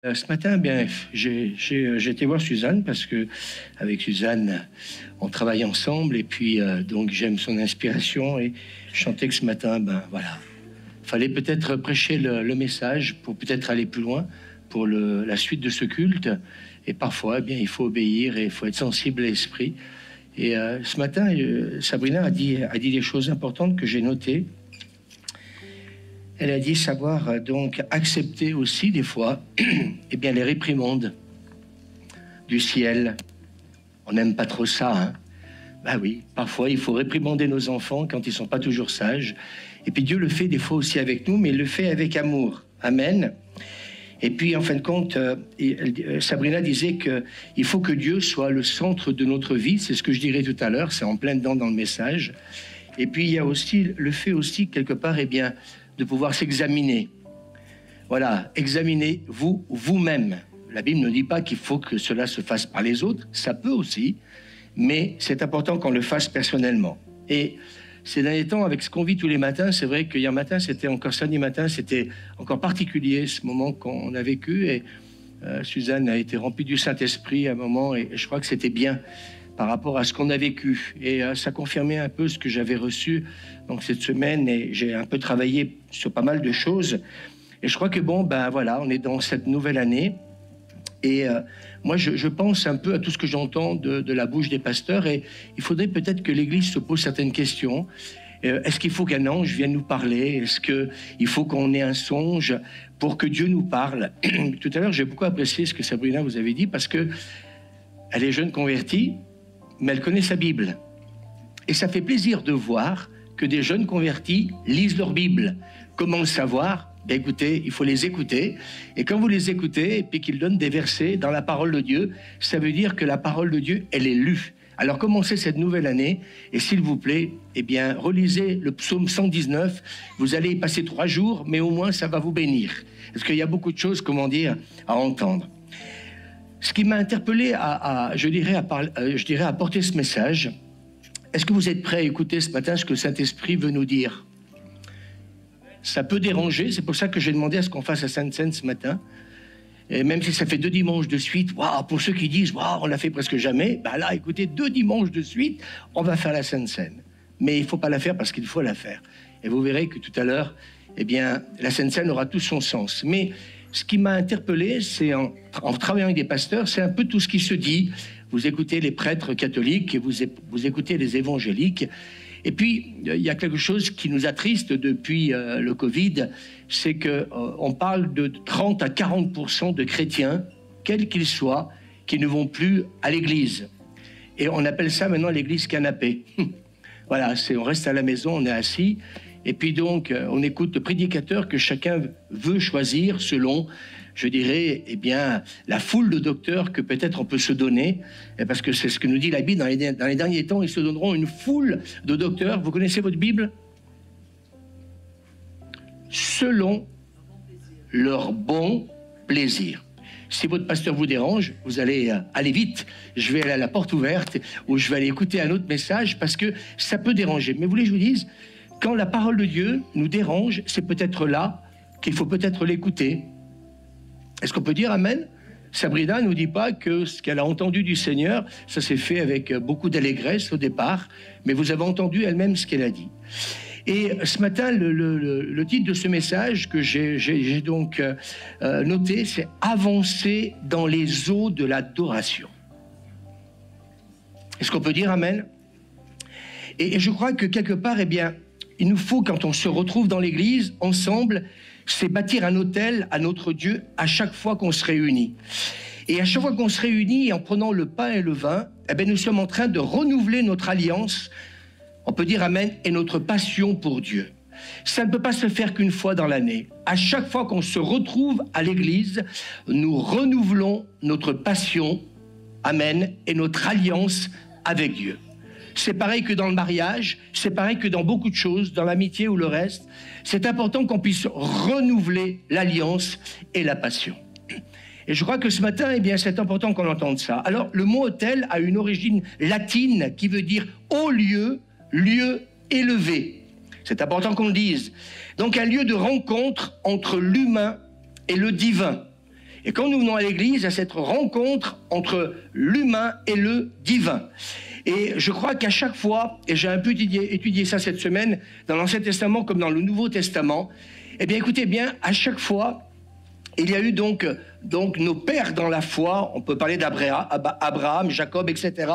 Ce matin, bien, j'ai été voir Suzanne parce que avec Suzanne, on travaille ensemble et puis donc j'aime son inspiration et je sentais que ce matin, ben voilà, fallait peut-être prêcher le message pour peut-être aller plus loin pour la suite de ce culte. Et parfois, eh bien, il faut obéir et il faut être sensible à l'esprit. Et ce matin, Sabrina a dit des choses importantes que j'ai notées. Elle a dit savoir donc accepter aussi des fois eh bien, les réprimandes du ciel. On n'aime pas trop ça, hein? Ben oui, parfois il faut réprimander nos enfants quand ils ne sont pas toujours sages. Et puis Dieu le fait des fois aussi avec nous, mais il le fait avec amour. Amen. Et puis en fin de compte, Sabrina disait qu'il faut que Dieu soit le centre de notre vie. C'est ce que je dirais tout à l'heure, c'est en plein dedans dans le message. Et puis il y a aussi le fait aussi quelque part, eh bien, de pouvoir s'examiner. Voilà, examinez vous-même. La Bible ne dit pas qu'il faut que cela se fasse par les autres, ça peut aussi, mais c'est important qu'on le fasse personnellement. Et ces derniers temps, avec ce qu'on vit tous les matins, c'est vrai qu'hier matin, c'était encore samedi matin, c'était encore particulier ce moment qu'on a vécu, et Suzanne a été remplie du Saint-Esprit à un moment, et je crois que c'était bien par rapport à ce qu'on a vécu. Et ça confirmait un peu ce que j'avais reçu donc cette semaine, et j'ai un peu travaillé sur pas mal de choses. Et je crois que bon, ben voilà, on est dans cette nouvelle année. Et moi, je pense un peu à tout ce que j'entends de la bouche des pasteurs, et il faudrait peut-être que l'Église se pose certaines questions. Est-ce qu'il faut qu'un ange vienne nous parler? Est-ce qu'il faut qu'on ait un songe pour que Dieu nous parle? Tout à l'heure, j'ai beaucoup apprécié ce que Sabrina vous avait dit, parce que elle est jeune convertie, mais elle connaît sa Bible. Et ça fait plaisir de voir que des jeunes convertis lisent leur Bible. Comment le savoir? Ben écoutez, il faut les écouter. Et quand vous les écoutez, et puis qu'ils donnent des versets dans la parole de Dieu, ça veut dire que la parole de Dieu, elle est lue. Alors commencez cette nouvelle année, et s'il vous plaît, eh bien, relisez le psaume 119. Vous allez y passer 3 jours, mais au moins ça va vous bénir. Parce qu'il y a beaucoup de choses, comment dire, à entendre. Ce qui m'a interpellé je dirais à porter ce message. Est-ce que vous êtes prêts à écouter ce matin ce que le Saint-Esprit veut nous dire? Ça peut déranger, c'est pour ça que j'ai demandé à ce qu'on fasse la Sainte Seine ce matin. Et même si ça fait 2 dimanches de suite, waouh, pour ceux qui disent waouh, on l'a fait presque jamais, ben là, écoutez, 2 dimanches de suite, on va faire la Sainte Seine. Mais il ne faut pas la faire parce qu'il faut la faire. Et vous verrez que tout à l'heure, eh bien, la Sainte Seine aura tout son sens. Mais ce qui m'a interpellé, c'est en travaillant avec des pasteurs, c'est un peu tout ce qui se dit. Vous écoutez les prêtres catholiques, et vous écoutez les évangéliques. Et puis, il y a quelque chose qui nous attriste depuis le Covid, c'est qu'on parle de 30 à 40% de chrétiens, quels qu'ils soient, qui ne vont plus à l'église. Et on appelle ça maintenant l'église canapé. Voilà, on reste à la maison, on est assis. Et puis donc, on écoute le prédicateur que chacun veut choisir selon, je dirais, eh bien, la foule de docteurs que peut-être on peut se donner, parce que c'est ce que nous dit la Bible, dans les derniers temps, ils se donneront une foule de docteurs. Vous connaissez votre Bible? Selon leur bon plaisir. Si votre pasteur vous dérange, vous allez aller vite. Je vais aller à la porte ouverte, ou je vais aller écouter un autre message, parce que ça peut déranger. Mais vous voulez que je vous dise, quand la parole de Dieu nous dérange, c'est peut-être là qu'il faut peut-être l'écouter. Est-ce qu'on peut dire amen? Sabrina ne nous dit pas que ce qu'elle a entendu du Seigneur, ça s'est fait avec beaucoup d'allégresse au départ, mais vous avez entendu elle-même ce qu'elle a dit. Et ce matin, le titre de ce message que j'ai donc noté, c'est « Avancer dans les eaux de l'adoration ». Est-ce qu'on peut dire amen? Et je crois que quelque part, eh bien, il nous faut, quand on se retrouve dans l'église, ensemble, c'est bâtir un autel à notre Dieu à chaque fois qu'on se réunit. Et à chaque fois qu'on se réunit, en prenant le pain et le vin, eh bien, nous sommes en train de renouveler notre alliance, on peut dire amen, et notre passion pour Dieu. Ça ne peut pas se faire qu'une fois dans l'année. À chaque fois qu'on se retrouve à l'église, nous renouvelons notre passion, amen, et notre alliance avec Dieu. C'est pareil que dans le mariage, c'est pareil que dans beaucoup de choses, dans l'amitié ou le reste. C'est important qu'on puisse renouveler l'alliance et la passion. Et je crois que ce matin, eh bien, c'est important qu'on entende ça. Alors, le mot autel a une origine latine qui veut dire haut lieu, lieu élevé. C'est important qu'on le dise. Donc, un lieu de rencontre entre l'humain et le divin. Et quand nous venons à l'église, à cette rencontre entre l'humain et le divin. Et je crois qu'à chaque fois, et j'ai un peu étudié ça cette semaine, dans l'Ancien Testament comme dans le Nouveau Testament, eh bien écoutez bien, à chaque fois, il y a eu donc nos pères dans la foi, on peut parler d'Abraham, Jacob, etc.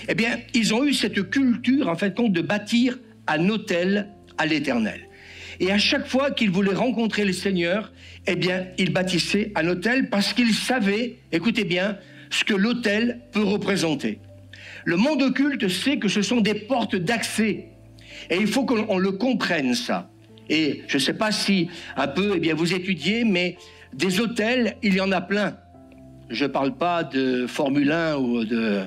Eh bien, ils ont eu cette culture, en fait, de bâtir un autel à l'Éternel. Et à chaque fois qu'ils voulaient rencontrer le Seigneur, eh bien, ils bâtissaient un autel parce qu'ils savaient, écoutez bien, ce que l'autel peut représenter. Le monde occulte sait que ce sont des portes d'accès. Et il faut qu'on le comprenne, ça. Et je ne sais pas si un peu, eh bien, vous étudiez, mais des autels, il y en a plein. Je ne parle pas de Formule 1 ou de,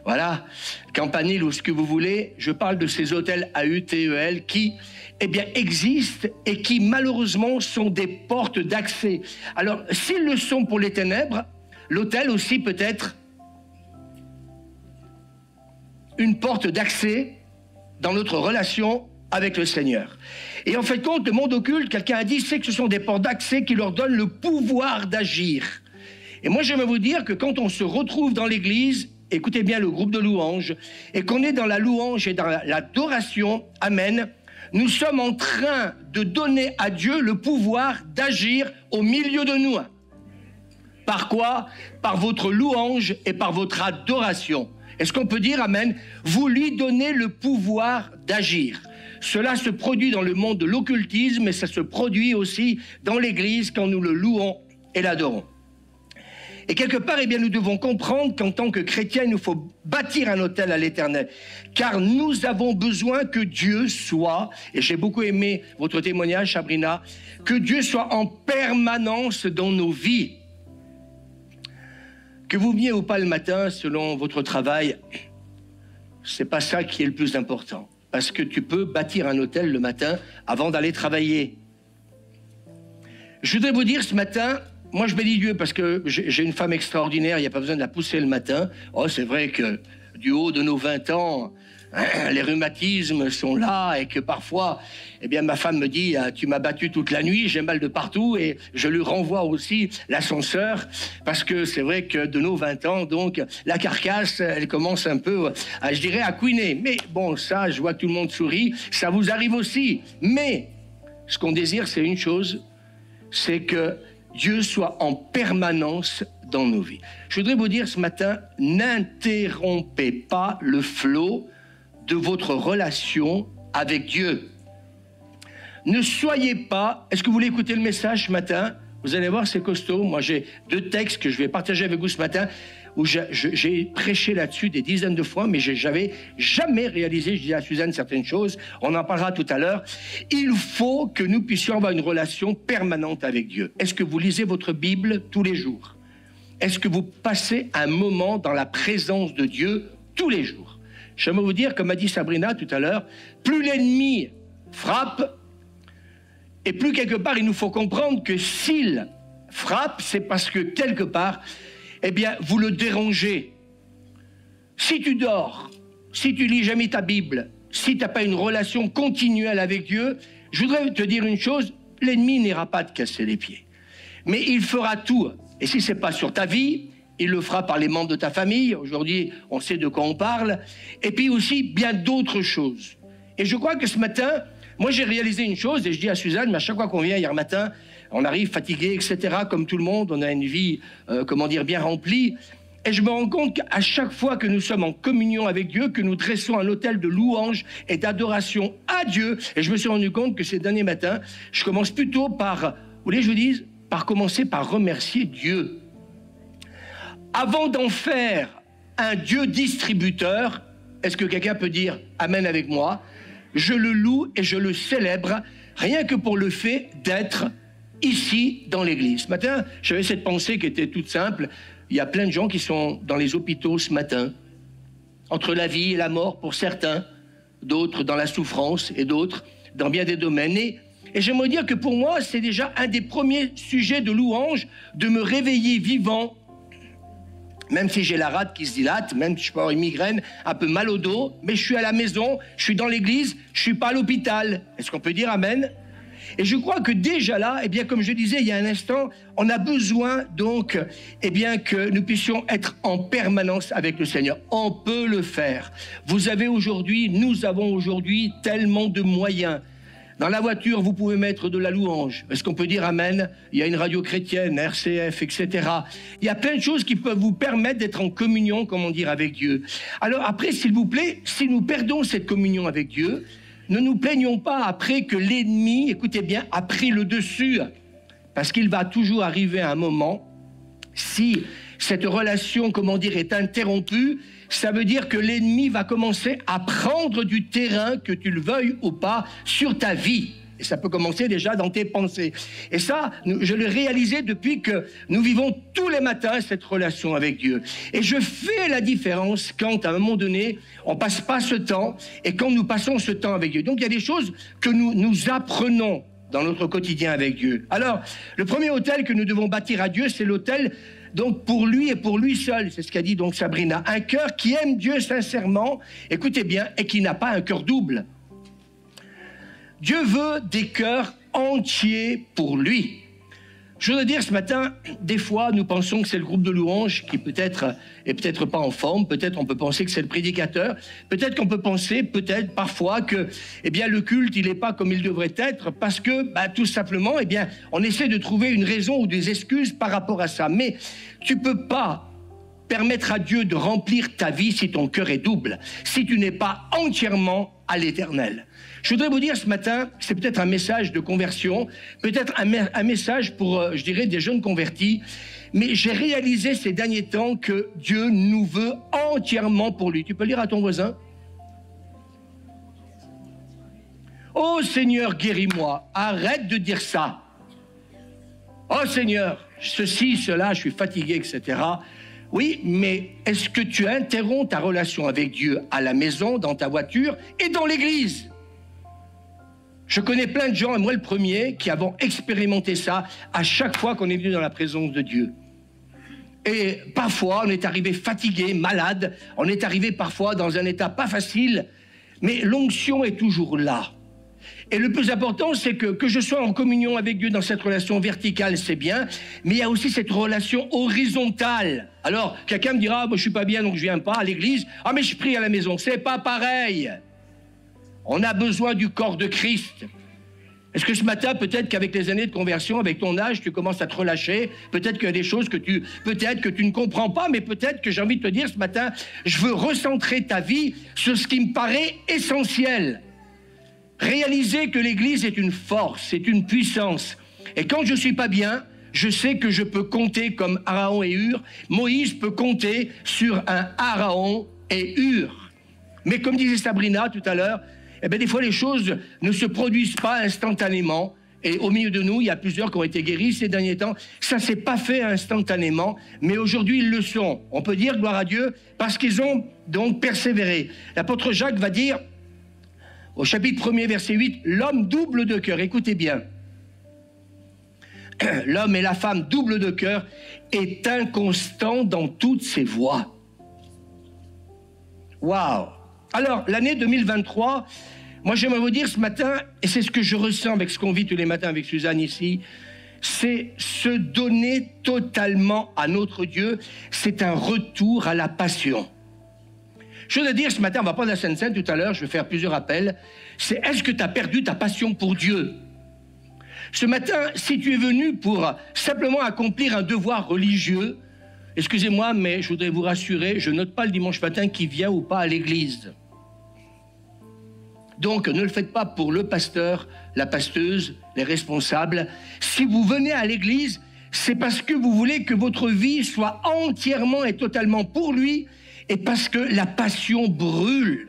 voilà, Campanile ou ce que vous voulez. Je parle de ces autels AUTEL qui, eh bien, existent et qui, malheureusement, sont des portes d'accès. Alors, s'ils le sont pour les ténèbres, l'autel aussi peut être une porte d'accès dans notre relation avec le Seigneur. Et en fait, le monde occulte, quelqu'un a dit, c'est que ce sont des portes d'accès qui leur donnent le pouvoir d'agir. Et moi, j'aimerais vous dire que quand on se retrouve dans l'église, écoutez bien le groupe de louanges, et qu'on est dans la louange et dans l'adoration, amen, nous sommes en train de donner à Dieu le pouvoir d'agir au milieu de nous. Par quoi? Par votre louange et par votre adoration. Est-ce qu'on peut dire, amen, vous lui donnez le pouvoir d'agir. Cela se produit dans le monde de l'occultisme, mais ça se produit aussi dans l'église quand nous le louons et l'adorons. Et quelque part, eh bien, nous devons comprendre qu'en tant que chrétiens, il nous faut bâtir un autel à l'Éternel. Car nous avons besoin que Dieu soit, et j'ai beaucoup aimé votre témoignage, Sabrina, que Dieu soit en permanence dans nos vies. Que vous veniez ou pas le matin, selon votre travail, c'est pas ça qui est le plus important. Parce que tu peux bâtir un autel le matin avant d'aller travailler. Je voudrais vous dire ce matin, moi je bénis Dieu parce que j'ai une femme extraordinaire, il n'y a pas besoin de la pousser le matin. Oh, c'est vrai que du haut de nos 20 ans, les rhumatismes sont là et que parfois, eh bien, ma femme me dit « Tu m'as battu toute la nuit, j'ai mal de partout » et je lui renvoie aussi l'ascenseur parce que c'est vrai que de nos 20 ans, donc, la carcasse, elle commence un peu, je dirais, à couiner. Mais bon, ça, je vois que tout le monde sourit, ça vous arrive aussi. Mais ce qu'on désire, c'est une chose, c'est que Dieu soit en permanence dans nos vies. Je voudrais vous dire ce matin, n'interrompez pas le flot de votre relation avec Dieu. Ne soyez pas... Est-ce que vous voulez écouter le message ce matin? Vous allez voir, c'est costaud. Moi, j'ai 2 textes que je vais partager avec vous ce matin où j'ai prêché là-dessus des dizaines de fois, mais j'avais jamais réalisé, je disais à Suzanne certaines choses, on en parlera tout à l'heure. Il faut que nous puissions avoir une relation permanente avec Dieu. Est-ce que vous lisez votre Bible tous les jours? Est-ce que vous passez un moment dans la présence de Dieu tous les jours? J'aimerais vous dire, comme a dit Sabrina tout à l'heure, plus l'ennemi frappe, et plus quelque part, il nous faut comprendre que s'il frappe, c'est parce que quelque part, eh bien, vous le dérangez. Si tu dors, si tu lis jamais ta Bible, si tu n'as pas une relation continuelle avec Dieu, je voudrais te dire une chose, l'ennemi n'ira pas te casser les pieds. Mais il fera tout. Et si ce n'est pas sur ta vie, il le fera par les membres de ta famille. Aujourd'hui, on sait de quoi on parle. Et puis aussi, bien d'autres choses. Et je crois que ce matin, moi, j'ai réalisé une chose, et je dis à Suzanne, mais à chaque fois qu'on vient hier matin, on arrive fatigué, etc., comme tout le monde, on a une vie, bien remplie. Et je me rends compte qu'à chaque fois que nous sommes en communion avec Dieu, que nous dressons un autel de louange et d'adoration à Dieu, et je me suis rendu compte que ces derniers matins, je commence plutôt par, vous voulez que je vous dise, par commencer par remercier Dieu. Avant d'en faire un Dieu distributeur, est-ce que quelqu'un peut dire Amen avec moi? Je le loue et je le célèbre, rien que pour le fait d'être ici dans l'église. Ce matin, j'avais cette pensée qui était toute simple. Il y a plein de gens qui sont dans les hôpitaux ce matin, entre la vie et la mort pour certains, d'autres dans la souffrance et d'autres dans bien des domaines. Et j'aimerais dire que pour moi, c'est déjà un des premiers sujets de louange, de me réveiller vivant, même si j'ai la rate qui se dilate, même si je peux avoir une migraine, un peu mal au dos, mais je suis à la maison, je suis dans l'église, je ne suis pas à l'hôpital. Est-ce qu'on peut dire Amen? Et je crois que déjà là, eh bien, comme je disais il y a un instant, on a besoin donc, eh bien, que nous puissions être en permanence avec le Seigneur. On peut le faire. Nous avons aujourd'hui tellement de moyens. Dans la voiture, vous pouvez mettre de la louange. Est-ce qu'on peut dire amen? Il y a une radio chrétienne, RCF, etc. Il y a plein de choses qui peuvent vous permettre d'être en communion, comment dire, avec Dieu. Alors après, s'il vous plaît, si nous perdons cette communion avec Dieu, ne nous plaignons pas après que l'ennemi, écoutez bien, a pris le dessus. Parce qu'il va toujours arriver un moment, si cette relation, comment dire, est interrompue, ça veut dire que l'ennemi va commencer à prendre du terrain, que tu le veuilles ou pas, sur ta vie. Et ça peut commencer déjà dans tes pensées. Et ça, je l'ai réalisé depuis que nous vivons tous les matins cette relation avec Dieu. Et je fais la différence quand, à un moment donné, on ne passe pas ce temps et quand nous passons ce temps avec Dieu. Donc, il y a des choses que nous apprenons dans notre quotidien avec Dieu. Alors, le premier autel que nous devons bâtir à Dieu, c'est l'autel donc pour lui et pour lui seul, c'est ce qu'a dit donc Sabrina. Un cœur qui aime Dieu sincèrement, écoutez bien, et qui n'a pas un cœur double. Dieu veut des cœurs entiers pour lui. Je voudrais dire ce matin, des fois nous pensons que c'est le groupe de louanges qui peut-être est peut-être pas en forme, peut-être on peut penser que c'est le prédicateur, peut-être qu'on peut penser, peut-être parfois que eh bien le culte il n'est pas comme il devrait être parce que tout simplement eh bien on essaie de trouver une raison ou des excuses par rapport à ça. Mais tu peux pas permettre à Dieu de remplir ta vie si ton cœur est double, si tu n'es pas entièrement à l'Éternel. Je voudrais vous dire ce matin, c'est peut-être un message de conversion, peut-être un message pour, je dirais, des jeunes convertis, mais j'ai réalisé ces derniers temps que Dieu nous veut entièrement pour lui. Tu peux lire à ton voisin? Oh Seigneur, guéris-moi. Arrête de dire ça. Oh Seigneur, ceci, cela, je suis fatigué, etc. Oui, mais est-ce que tu interromps ta relation avec Dieu à la maison, dans ta voiture et dans l'église? Je connais plein de gens, et moi le premier, qui avons expérimenté ça à chaque fois qu'on est venu dans la présence de Dieu. Et parfois, on est arrivé fatigué, malade, on est arrivé parfois dans un état pas facile, mais l'onction est toujours là. Et le plus important, c'est que je sois en communion avec Dieu dans cette relation verticale, c'est bien, mais il y a aussi cette relation horizontale. Alors, quelqu'un me dira, je suis pas bien, donc je viens pas à l'église. Ah, mais je prie à la maison. C'est pas pareil. On a besoin du corps de Christ. Est-ce que ce matin, peut-être qu'avec les années de conversion, avec ton âge, tu commences à te relâcher? Peut-être qu'il y a des choses que tu ne comprends pas, mais peut-être que j'ai envie de te dire ce matin, je veux recentrer ta vie sur ce qui me paraît essentiel. Réaliser que l'Église est une force, c'est une puissance. Et quand je ne suis pas bien, je sais que je peux compter comme Aaron et Hur. Moïse peut compter sur un Aaron et Hur. Mais comme disait Sabrina tout à l'heure, eh bien, des fois les choses ne se produisent pas instantanément. Et au milieu de nous, il y a plusieurs qui ont été guéris ces derniers temps. Ça ne s'est pas fait instantanément, mais aujourd'hui ils le sont. On peut dire gloire à Dieu parce qu'ils ont donc persévéré. L'apôtre Jacques va dire au chapitre 1er, verset 8, l'homme double de cœur, écoutez bien, l'homme et la femme double de cœur est inconstant dans toutes ses voies. Waouh! Alors, l'année 2023, moi j'aimerais vous dire ce matin, et c'est ce que je ressens avec ce qu'on vit tous les matins avec Suzanne ici, c'est se donner totalement à notre Dieu, c'est un retour à la passion. Je veux dire, ce matin, on va prendre la Sainte-Seine tout à l'heure, je vais faire plusieurs appels, c'est est-ce que tu as perdu ta passion pour Dieu? Ce matin, si tu es venu pour simplement accomplir un devoir religieux, excusez-moi, mais je voudrais vous rassurer, je note pas le dimanche matin qui vient ou pas à l'église. Donc, ne le faites pas pour le pasteur, la pasteuse, les responsables. Si vous venez à l'église, c'est parce que vous voulez que votre vie soit entièrement et totalement pour lui, et parce que la passion brûle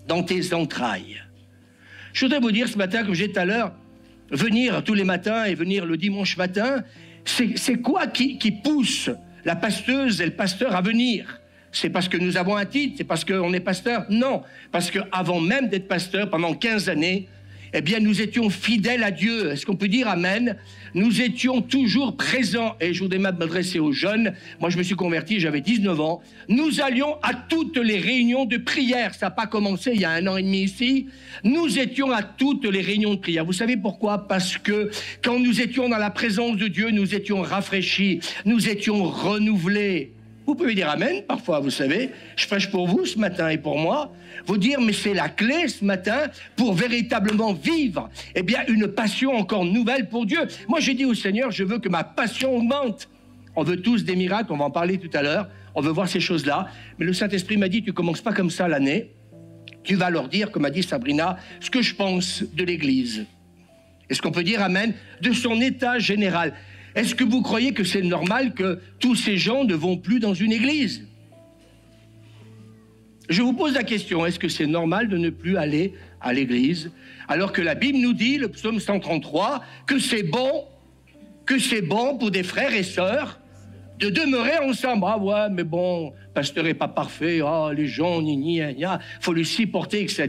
dans tes entrailles. Je voudrais vous dire ce matin, comme j'ai tout à l'heure, venir tous les matins et venir le dimanche matin, c'est quoi qui pousse la pasteuse et le pasteur à venir? C'est parce que nous avons un titre? C'est parce qu'on est pasteur? Non, parce qu'avant même d'être pasteur, pendant 15 années, eh bien, nous étions fidèles à Dieu. Est-ce qu'on peut dire amen? Nous étions toujours présents. Et je voudrais m'adresser aux jeunes. Moi, je me suis converti, j'avais 19 ans. Nous allions à toutes les réunions de prière. Ça n'a pas commencé il y a 1 an et demi ici. Nous étions à toutes les réunions de prière. Vous savez pourquoi? Parce que quand nous étions dans la présence de Dieu, nous étions rafraîchis, nous étions renouvelés. Vous pouvez dire amen, parfois, vous savez. Je prêche pour vous ce matin et pour moi. Vous dire, mais c'est la clé ce matin pour véritablement vivre, eh bien, une passion encore nouvelle pour Dieu. Moi, j'ai dit au Seigneur, je veux que ma passion augmente. On veut tous des miracles, on va en parler tout à l'heure. On veut voir ces choses-là. Mais le Saint-Esprit m'a dit, tu commences pas comme ça l'année. Tu vas leur dire, comme a dit Sabrina, ce que je pense de l'Église. Est-ce qu'on peut dire amen? De son état général. Est-ce que vous croyez que c'est normal que tous ces gens ne vont plus dans une église? Je vous pose la question, est-ce que c'est normal de ne plus aller à l'église alors que la Bible nous dit, le psaume 133, que c'est bon pour des frères et sœurs de demeurer ensemble. Ah ouais, mais bon, pasteur est pas parfait, ah, les gens, faut le supporter, etc.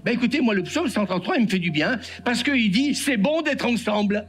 Ben écoutez, moi, le psaume 133, il me fait du bien parce qu'il dit, c'est bon d'être ensemble.